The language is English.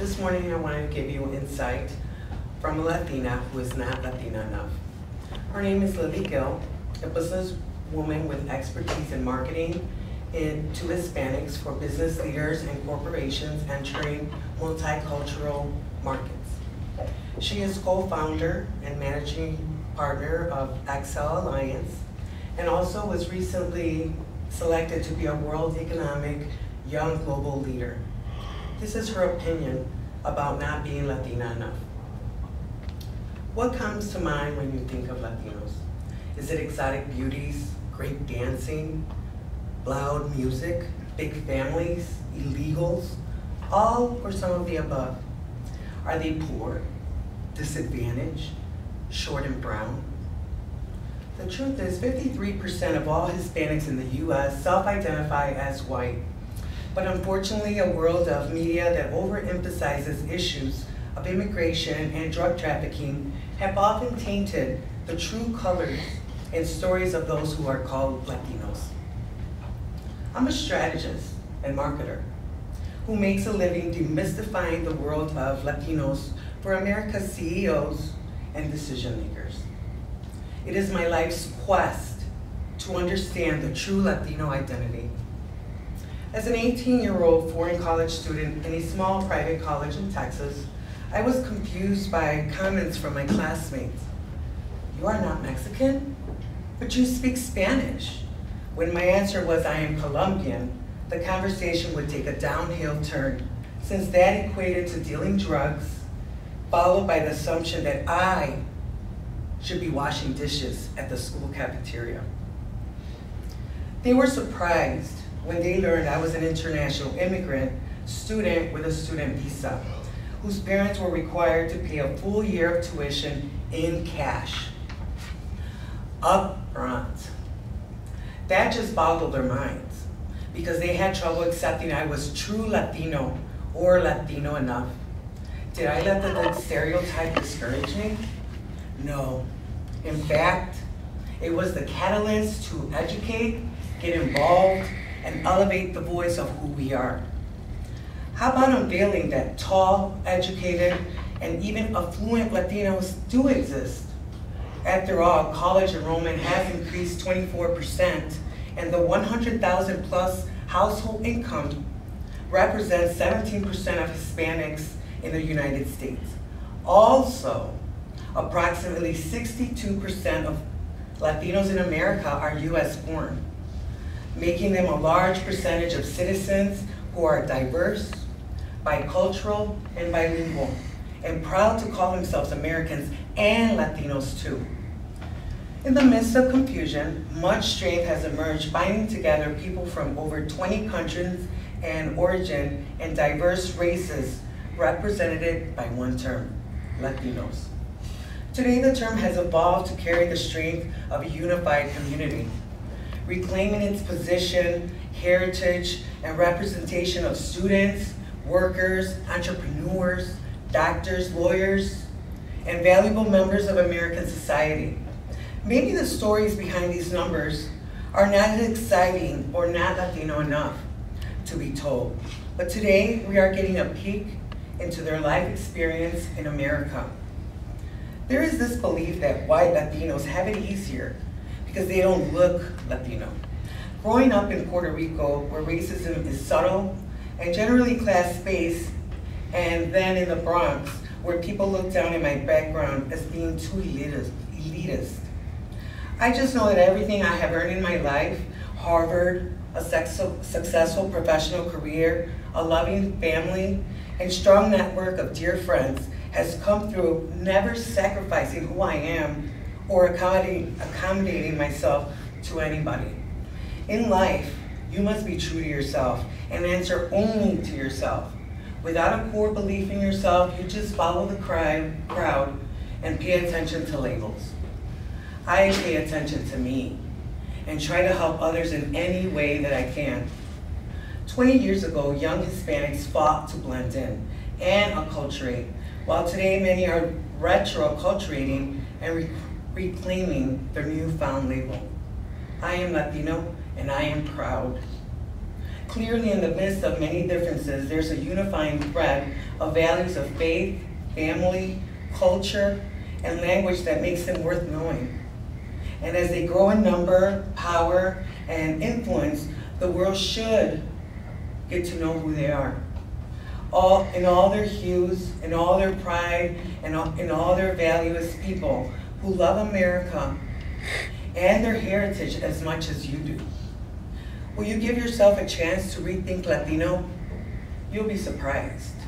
This morning I wanted to give you insight from a Latina who is not Latina enough. Her name is Lili Gil, a businesswoman with expertise in marketing to Hispanics for business leaders and corporations entering multicultural markets. She is co-founder and managing partner of Excel Alliance and also was recently selected to be a World Economic Young Global Leader. This is her opinion about not being Latina enough. What comes to mind when you think of Latinos? Is it exotic beauties, great dancing, loud music, big families, illegals, all or some of the above? Are they poor, disadvantaged, short and brown? The truth is 53% of all Hispanics in the US self-identify as white. But unfortunately, a world of media that overemphasizes issues of immigration and drug trafficking have often tainted the true colors and stories of those who are called Latinos. I'm a strategist and marketer who makes a living demystifying the world of Latinos for America's CEOs and decision makers. It is my life's quest to understand the true Latino identity. As an 18-year-old foreign college student in a small private college in Texas, I was confused by comments from my classmates. "You are not Mexican, but you speak Spanish." When my answer was, "I am Colombian," the conversation would take a downhill turn, since that equated to dealing drugs, followed by the assumption that I should be washing dishes at the school cafeteria. They were surprised when they learned I was an international immigrant student with a student visa, whose parents were required to pay a full year of tuition in cash, up front. That just boggled their minds, because they had trouble accepting I was true Latino or Latino enough. Did I let the stereotype discourage me? No. In fact, it was the catalyst to educate, get involved, and elevate the voice of who we are. How about unveiling that tall, educated, and even affluent Latinos do exist? After all, college enrollment has increased 24%, and the 100,000 plus household income represents 17% of Hispanics in the United States. Also, approximately 62% of Latinos in America are US born, making them a large percentage of citizens who are diverse, bicultural, and bilingual, and proud to call themselves Americans and Latinos too. In the midst of confusion, much strength has emerged, binding together people from over 20 countries and origin and diverse races represented by one term, Latinos. Today, the term has evolved to carry the strength of a unified community, reclaiming its position, heritage, and representation of students, workers, entrepreneurs, doctors, lawyers, and valuable members of American society. Maybe the stories behind these numbers are not as exciting or not Latino enough to be told, but today we are getting a peek into their life experience in America. There is this belief that white Latinos have it easier because they don't look Latino. Growing up in Puerto Rico, where racism is subtle and generally class-based, and then in the Bronx, where people look down at my background as being too elitist. I just know that everything I have earned in my life, Harvard, a successful professional career, a loving family, and strong network of dear friends, has come through never sacrificing who I am or accommodating myself to anybody. In life, you must be true to yourself and answer only to yourself. Without a core belief in yourself, you just follow the crowd and pay attention to labels. I pay attention to me and try to help others in any way that I can. 20 years ago, young Hispanics fought to blend in and acculturate, while today many are retro-acculturating and reclaiming their newfound label. I am Latino and I am proud. Clearly, in the midst of many differences, there's a unifying thread of values of faith, family, culture, and language that makes them worth knowing. And as they grow in number, power, and influence, the world should get to know who they are. In all their hues, in all their pride, and in all their value as people who love America and their heritage as much as you do. Will you give yourself a chance to rethink Latino? You'll be surprised.